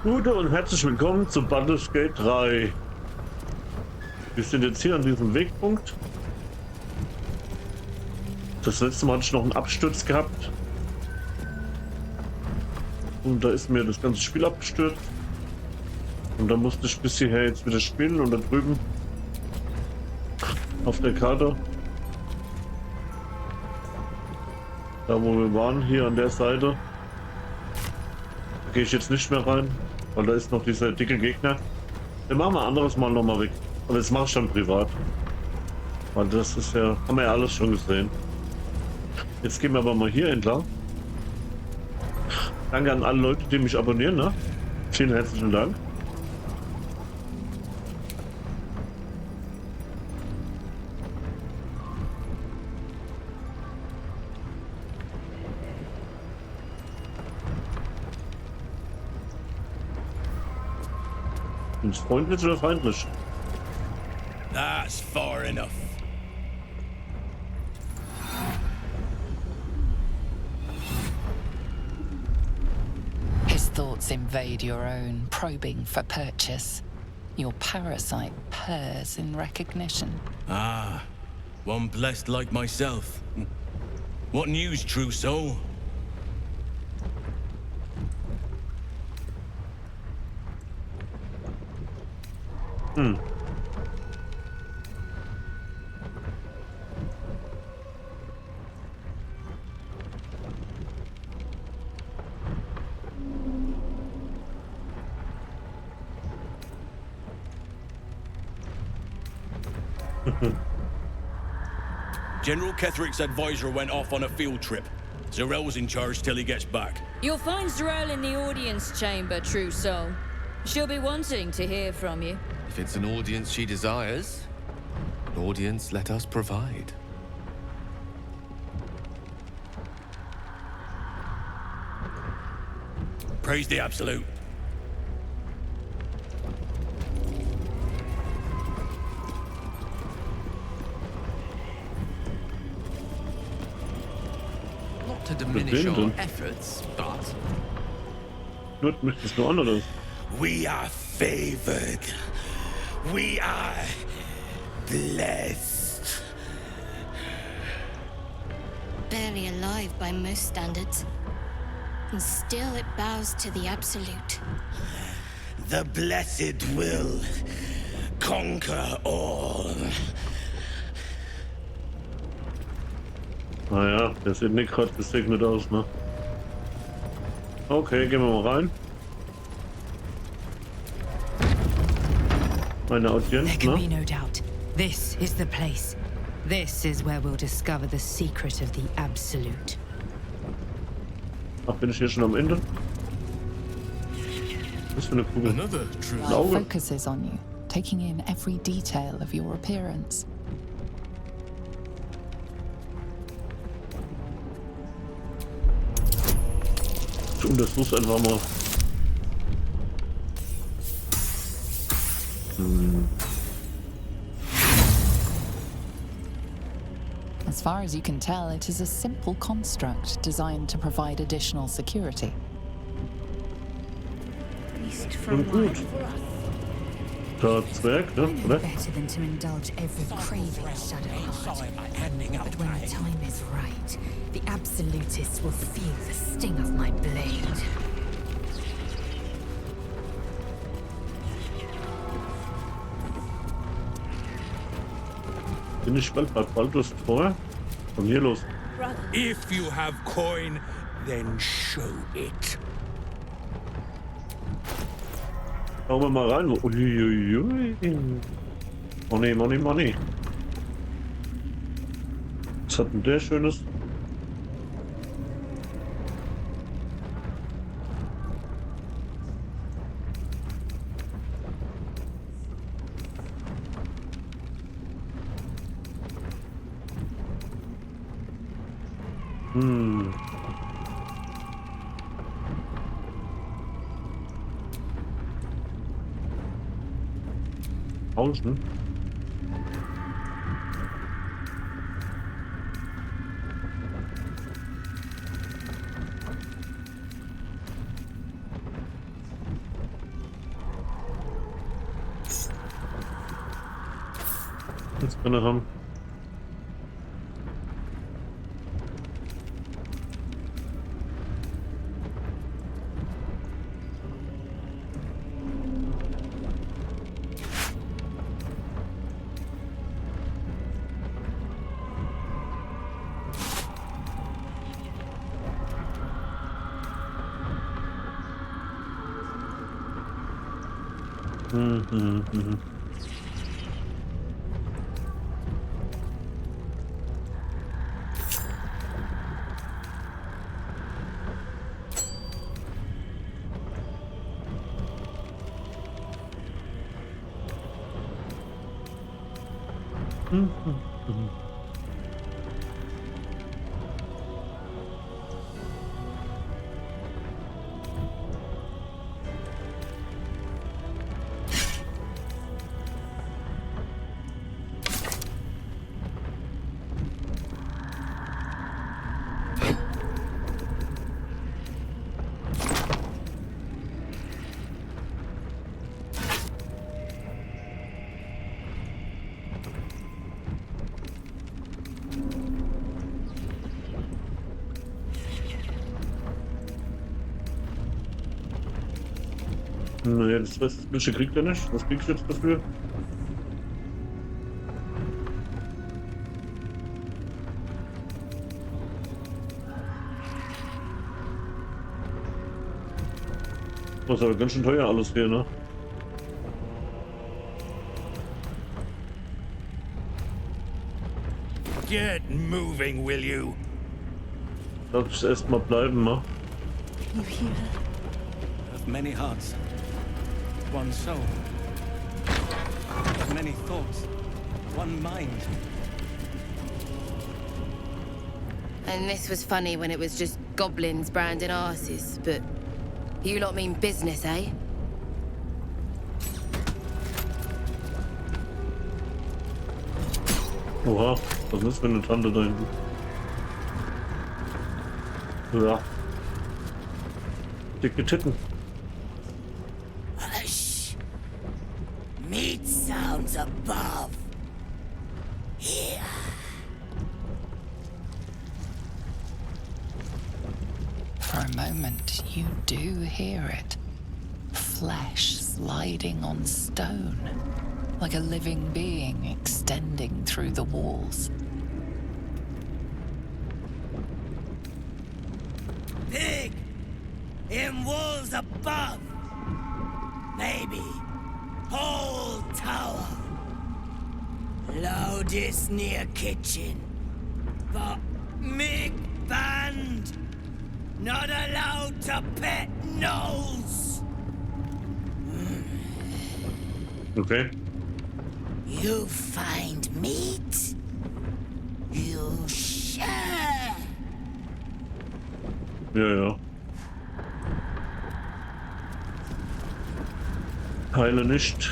Gute und herzlich willkommen zu Baldur's Gate 3. Wir sind jetzt hier an diesem Wegpunkt. Das letzte Mal hatte ich noch einen Absturz gehabt. Und da ist mir das ganze Spiel abgestürzt. Und da musste ich bis hierher jetzt wieder spielen und da drüben auf der Karte. Da wo wir waren, hier an der Seite. Da gehe ich jetzt nicht mehr rein, weil da ist noch dieser dicke Gegner. Den machen wir ein anderes Mal nochmal weg. Aber das mache ich dann privat. Weil das ist ja, haben wir ja alles schon gesehen. Jetzt gehen wir aber mal hier entlang. Danke an alle Leute, die mich abonnieren, ne? Vielen herzlichen Dank. Ist freundlich oder feindlich? That's far enough. His thoughts invade your own, probing for purchase. Your parasite purrs in recognition. Ah, one blessed like myself. What news, true soul? General Ketherick's advisor went off on a field trip. Zarel's in charge till he gets back. You'll find Zarel in the audience chamber, true soul. She'll be wanting to hear from you. If it's an audience she desires, an audience let us provide. Praise the Absolute. Not to diminish our Verbindung. efforts, but Nur möchtest du anderes. We are favored. We are blessed. Barely alive by most standards. And still it bows to the absolute. The blessed will conquer all. Naja, der sieht nicht gerade gesegnet aus, ne? Okay, gehen wir mal rein. Meine Audienz, There can be ne? no doubt. This is the place. This is where we'll discover the secret of the Absolute. Ach, bin ich hier schon am Ende? Was für eine Kugel? another true Light Sauber. focuses on you, taking in every detail of your appearance. Ich untersuch's einfach mal. As far as you can tell, it is a simple construct designed to provide additional security. Schon gut. Der Zwerg, ne? Oder? Better than to indulge every craving a shadow heart. But when the time is right, the Absolutists will feel the sting of my blade. Bin ich gespannt, bei Baldur's Tor. Von hier los. If you have coin, then show it. Schauen wir mal rein. Uiuiui. Money, money, money. Was hat denn der Schönes? Außen. Jetzt drin haben. Naja, das Westliche kriegt er nicht. Was kriegst du jetzt dafür? Das ist aber ganz schön teuer alles hier, ne? Get moving, will you? Darf ich erstmal bleiben, ne? You hear her? Of many hearts, one soul. Of many thoughts, one mind. And this was funny when it was just goblins branding arses, but you lot mean business, eh? Oha, was ist für eine Tante da hinten? Ja. Dicke Titten. Hush. Meat sounds above. Here. For a moment, you do hear it. Flesh sliding on stone, like a living being extending through the walls. Pig! In walls above! Maybe whole tower. Loudest near kitchen. But Mig banned. Not allowed to pet nose. Okay. You find meat? You share. Ja. Heile nicht.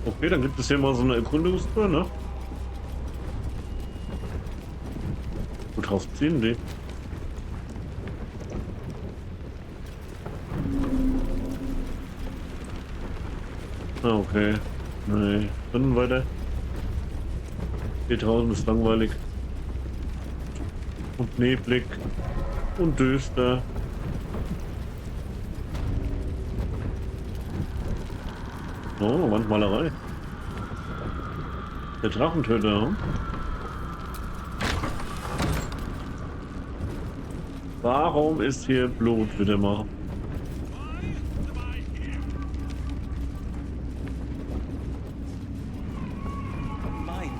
Okay, dann gibt es hier mal so eine Erkundungstour, ne? Gut, drauf ziehen die. Ah, okay. Nee, drinnen weiter. Hier draußen ist langweilig. Und neblig. Und düster. Oh, Wandmalerei. Der Drachentöter. Hm? Warum ist hier Blut wieder mal? Mind.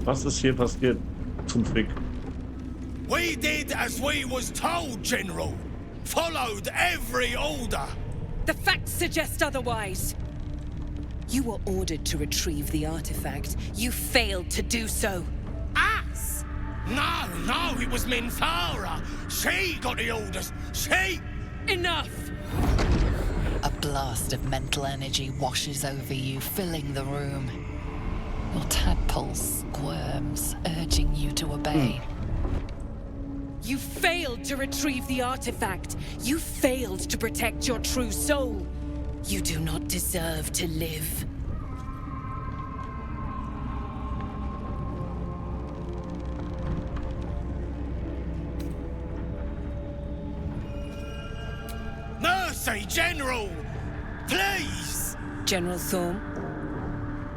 Was ist hier passiert? Zum Fick. We did as we was told, General. Followed every order. The facts suggest otherwise. You were ordered to retrieve the artifact. You failed to do so. Us? No, it was Minthara. She got the orders. She... Enough! A blast of mental energy washes over you, filling the room. Your tadpole pulse squirms, urging you to obey. You failed to retrieve the artifact. You failed to protect your true soul. You do not deserve to live. Mercy, General! Please! General Thorm?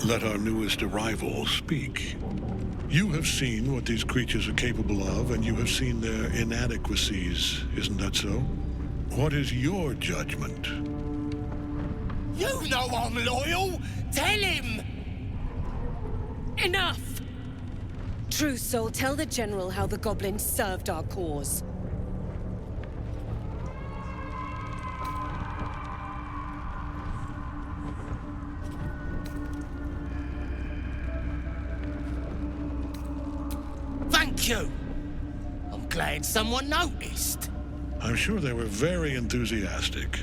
Let our newest arrival speak. You have seen what these creatures are capable of, and you have seen their inadequacies, isn't that so? What is your judgment? You know I'm loyal! Tell him! Enough! True Soul, tell the General how the goblins served our cause. Thank you! I'm glad someone noticed. I'm sure they were very enthusiastic.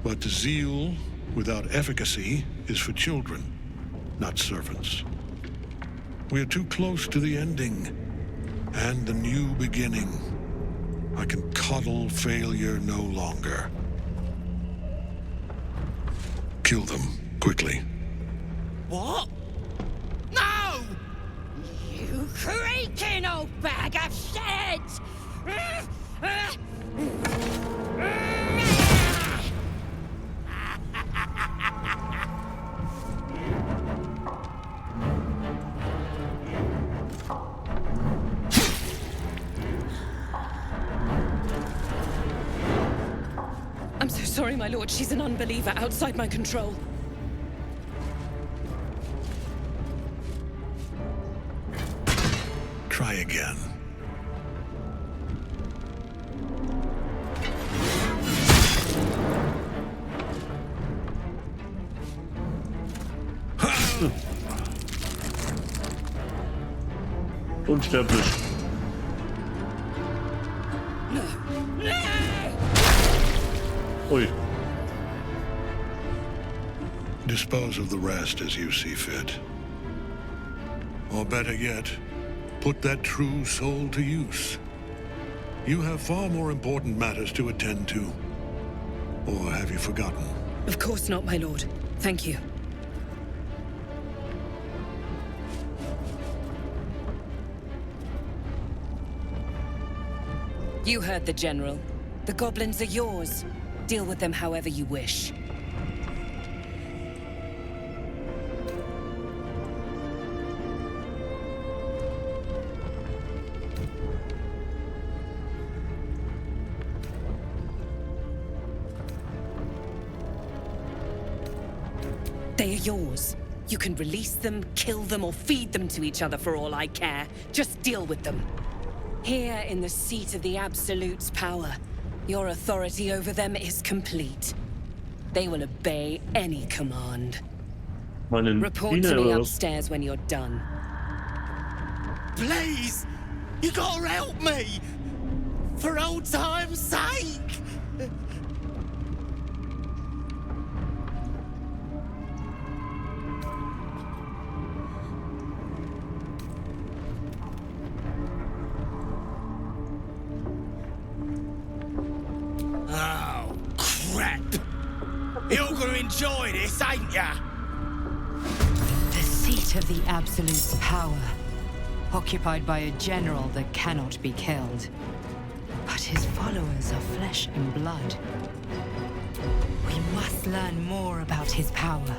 But zeal without efficacy is for children, not servants. We are too close to the ending and the new beginning. I can coddle failure no longer. Kill them, quickly. What? No! You creaking old bag of shit! I'm so sorry, my lord. She's an unbeliever outside my control. Try again. Unsterblich. Ui. Dispose of the rest as you see fit. Or better yet, put that true soul to use. You have far more important matters to attend to. Or have you forgotten? Of course not, my lord. Thank you. You heard the General. The goblins are yours. Deal with them however you wish. They are yours. You can release them, kill them, or feed them to each other for all I care. Just deal with them. Here in the seat of the Absolute's power, your authority over them is complete. They will obey any command. Report to me upstairs when you're done. Please! You gotta help me! For old time's sake! Oh, crap! You're gonna enjoy this, ain't ya? The seat of the Absolute's power, occupied by a general that cannot be killed. But his followers are flesh and blood. We must learn more about his power.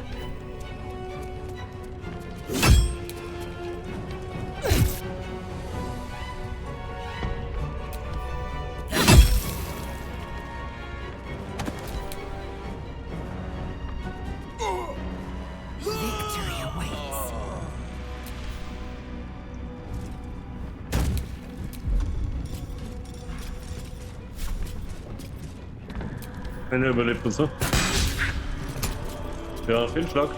Victory awaits. Einer überlebt uns, ne? Ja, Fehlschlag.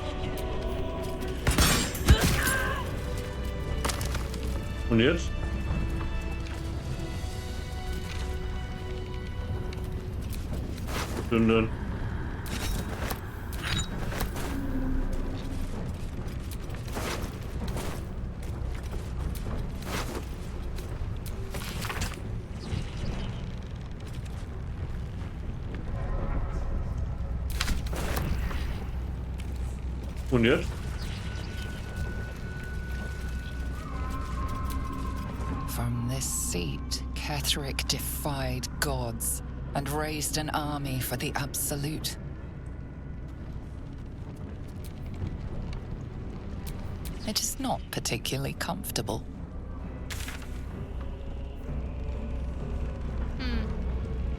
Und jetzt? Zünden. Und jetzt? From this seat, Ketherick defied gods and raised an army for the Absolute. It is not particularly comfortable.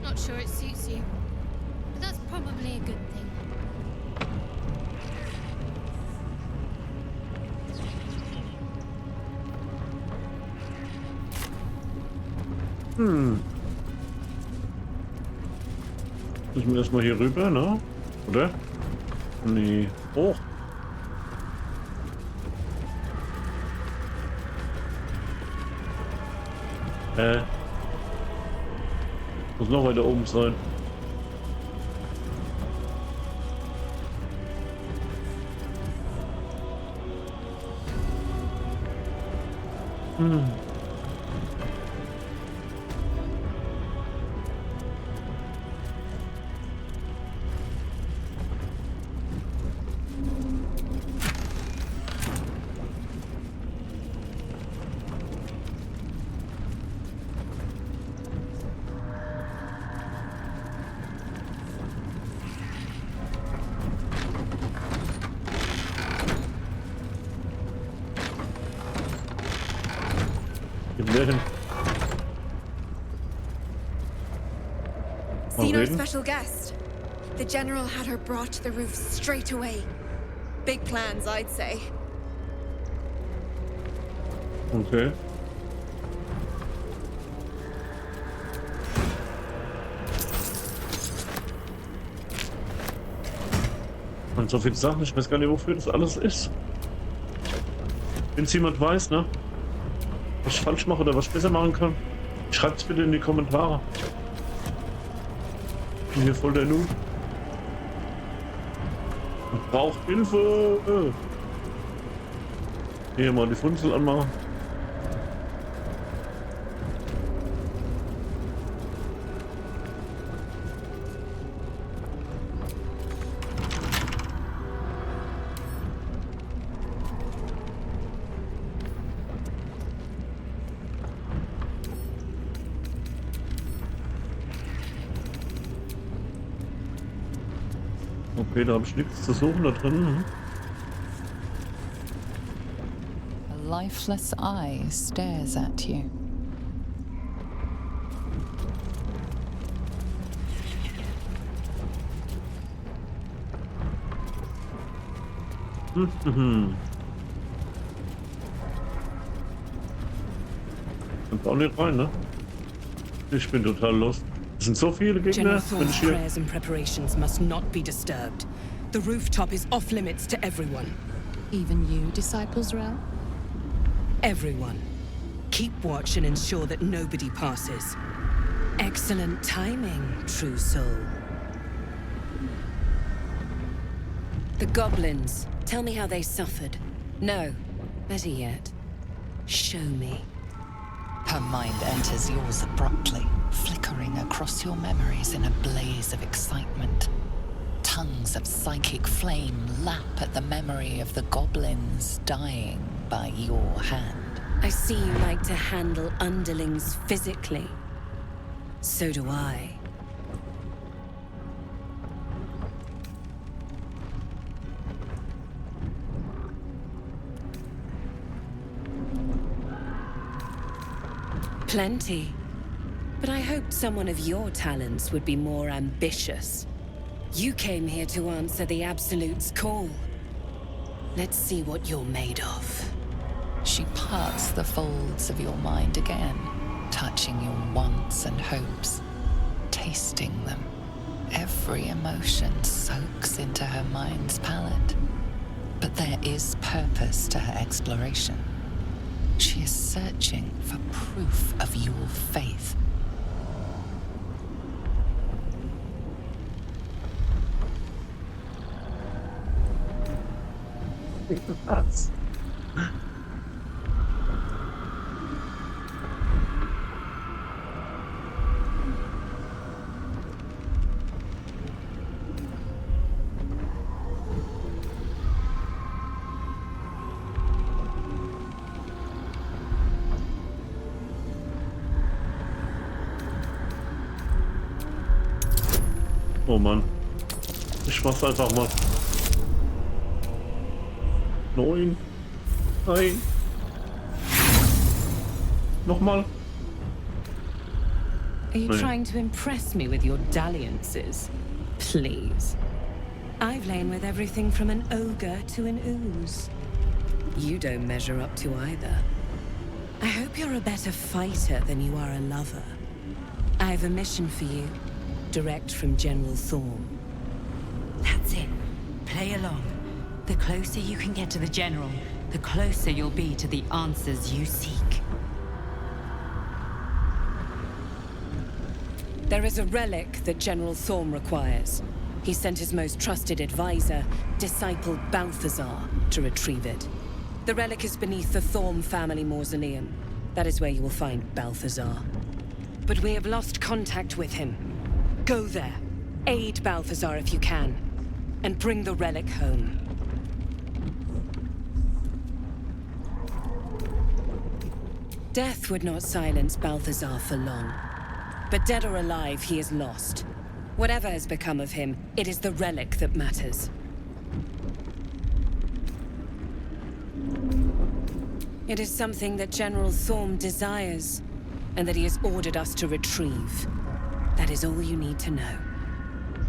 Not sure it suits you. But that's probably a good thing. Müssen wir erstmal hier rüber, ne? Oder? Nee. Hoch. Muss noch weiter oben sein. Seen our special guest. The General had her brought to the roof straight away. Big plans, I'd say. Okay. Und so viele Sachen, ich weiß gar nicht, wofür das alles ist. Wenn es jemand weiß, ne? Was ich falsch mache oder was ich besser machen kann, schreibt es bitte in die Kommentare. Ich bin hier voll der Noob. Ich brauche Hilfe. Hier mal die Funzel anmachen. Okay, da habe ich nichts zu suchen da drin. A lifeless eye stares at you. Kommt auch nicht rein, ne? Ich bin total lost. Es sind so viele Gegner. General Thorne's prayers and preparations must not be disturbed. The rooftop is off limits to everyone. Even you, Disciples Realm? Everyone. Keep watch and ensure that nobody passes. Excellent timing, true soul. The goblins. Tell me how they suffered. No, better yet, show me. Her mind enters yours abruptly, flickering across your memories in a blaze of excitement. Tongues of psychic flame lap at the memory of the goblins dying by your hand. I see you like to handle underlings physically. So do I. Plenty. But I hoped someone of your talents would be more ambitious. You came here to answer the Absolute's call. Let's see what you're made of. She parts the folds of your mind again, touching your wants and hopes, tasting them. Every emotion soaks into her mind's palette. But there is purpose to her exploration. She is searching for proof of your faith. Was? Oh Mann. Ich mach's einfach mal. 9. Nein. Nochmal. Are you trying to impress me with your dalliances? Please. I've lain with everything from an ogre to an ooze. You don't measure up to either. I hope you're a better fighter than you are a lover. I have a mission for you, direct from General Thorm. That's it. Play along. The closer you can get to the General, the closer you'll be to the answers you seek. There is a relic that General Thorm requires. He sent his most trusted advisor, disciple Balthazar, to retrieve it. The relic is beneath the Thorm family mausoleum. That is where you will find Balthazar. But we have lost contact with him. Go there, aid Balthazar if you can, and bring the relic home. Death would not silence Balthazar for long. But dead or alive, he is lost. Whatever has become of him, it is the relic that matters. It is something that General Thorm desires, and that he has ordered us to retrieve. That is all you need to know.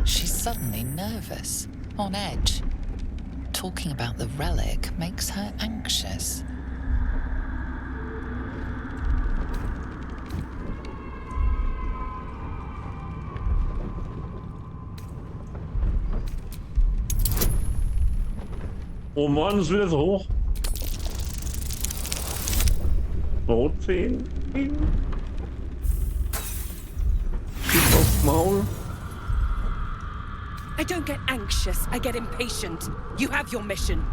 She's suddenly nervous, on edge. Talking about the relic makes her anxious. Oh Mann, es will jetzt hoch. Rot 10. Schieß aufs Maul. I don't get anxious, I get impatient. You have your mission.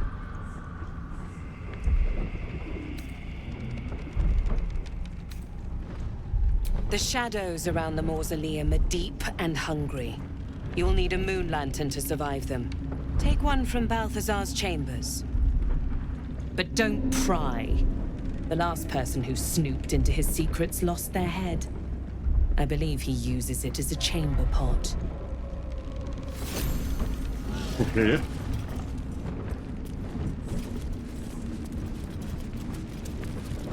The shadows around the mausoleum are deep and hungry. You'll need a moon lantern to survive them. Take one from Balthazar's chambers. But don't pry. The last person who snooped into his secrets lost their head. I believe he uses it as a chamber pot. Okay.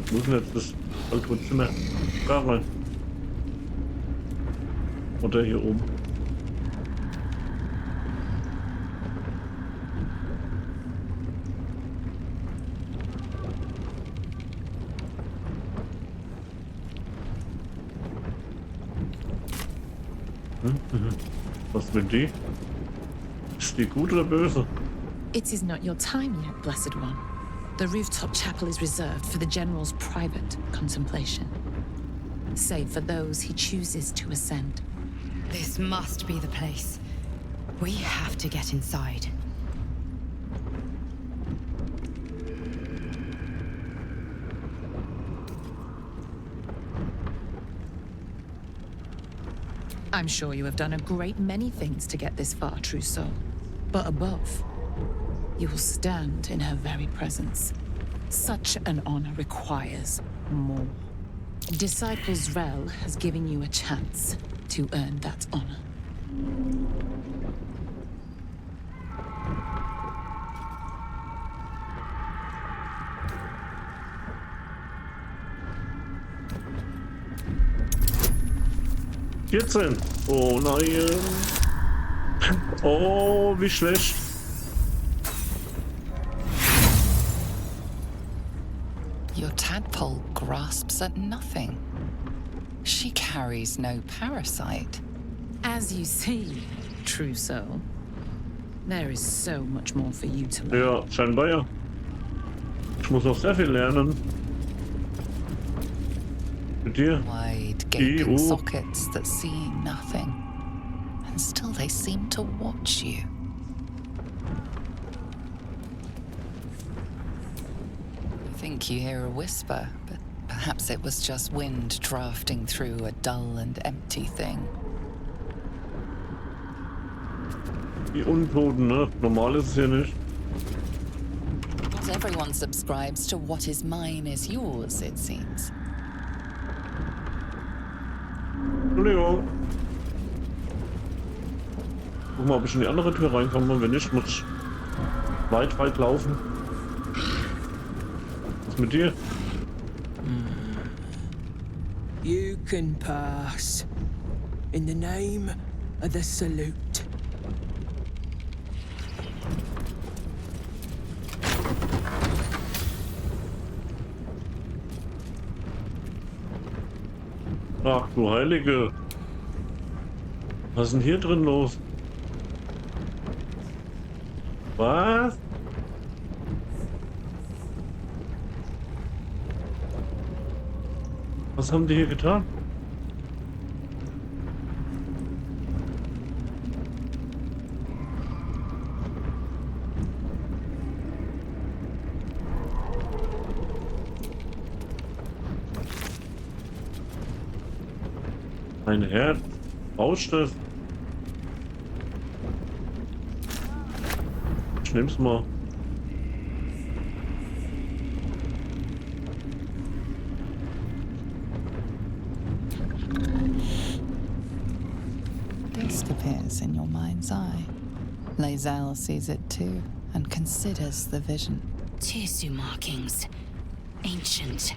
Wo ist denn jetzt das Baldur Zimmer? Da rein. Oder hier oben. Was mit die? Ist die gut oder böse? It is not your time yet, Blessed One. The rooftop chapel is reserved for the General's private contemplation, save for those he chooses to ascend. This must be the place. We have to get inside. I'm sure you have done a great many things to get this far, true soul. But above, you will stand in her very presence. Such an honor requires more. Disciples Rel has given you a chance to earn that honor. Oh nein. Oh, wie schlecht. Your tadpole grasps at nothing. She carries no parasite. As you see, true soul, there is so much more for you to learn. Ja, scheinbar ja. Ich muss noch sehr viel lernen. Mit dir. Wide gaping sockets that see nothing. And still they seem to watch you. You think you hear a whisper, but perhaps it was just wind drafting through a dull and empty thing. Die Untoten, ne? Normal ist es hier nicht. Not everyone subscribes to what is mine is yours, it seems. Entschuldigung. Guck mal, ob ich in die andere Tür reinkomme. Wenn nicht, muss ich weit laufen. Was ist mit dir? You can pass. In the name of the salute. Ach du Heilige. Was ist denn hier drin los? Was? Was haben die hier getan? Ein Herz. Rauscht es. Ich nehm's mal. Ghost appears in your mind's eye. Lae'zel sees it too and considers the vision. Tissue markings. Ancient.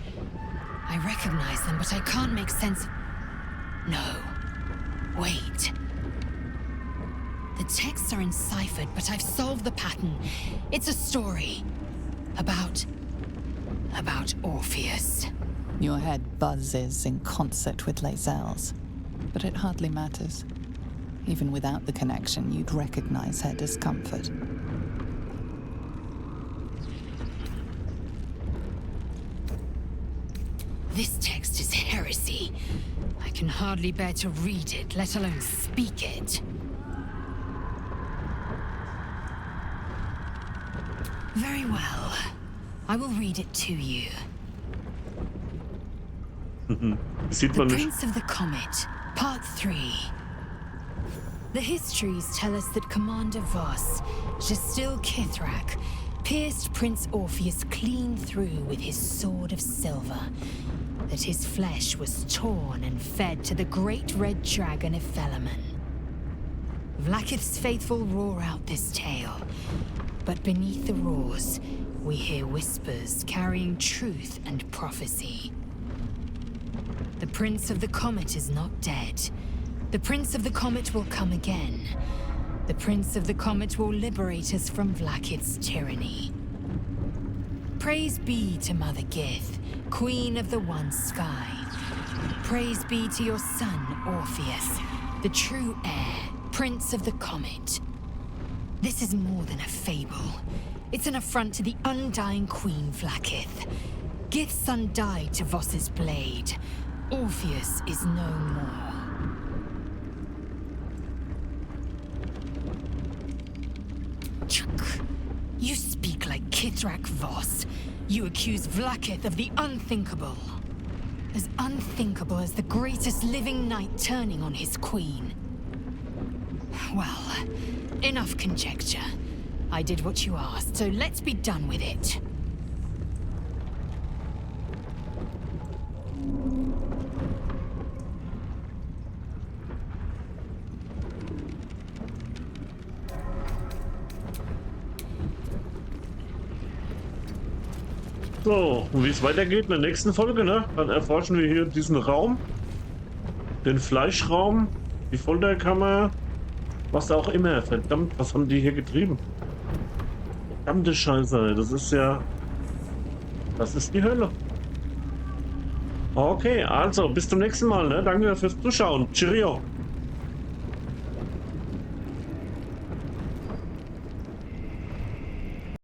I recognize them, but I can't make sense of... No. Wait. The texts are enciphered, but I've solved the pattern. It's a story. About Orpheus. Your head buzzes in concert with Lae'zel's, but it hardly matters. Even without the connection, you'd recognize her discomfort. This text is heresy. I can hardly bear to read it, let alone speak it. Very well. I will read it to you. Sieht The man nicht. Prince of the Comet, Part 3. The histories tell us that Commander Voss, Gestil Kithrak, pierced Prince Orpheus clean through with his sword of silver, that his flesh was torn and fed to the great red dragon Ephelaman. Vlaakith's faithful roar out this tale, but beneath the roars, we hear whispers carrying truth and prophecy. The Prince of the Comet is not dead. The Prince of the Comet will come again. The Prince of the Comet will liberate us from Vlaakith's tyranny. Praise be to Mother Gith, Queen of the One Sky. Praise be to your son, Orpheus, the true heir, Prince of the Comet. This is more than a fable. It's an affront to the undying Queen Vlaakith. Gith's son died to Voss's blade. Orpheus is no more. Chuk. You speak like Kithrak Voss. You accuse Vlaakith of the unthinkable. As unthinkable as the greatest living knight turning on his queen. Well, enough conjecture. I did what you asked, so let's be done with it. So, und wie es weitergeht in der nächsten Folge, ne? Dann erforschen wir hier diesen Raum. Den Fleischraum, die Folterkammer, was auch immer. Verdammt, was haben die hier getrieben? Verdammte Scheiße, das ist ja... Das ist die Hölle. Okay, also bis zum nächsten Mal, ne? Danke fürs Zuschauen. Cheerio.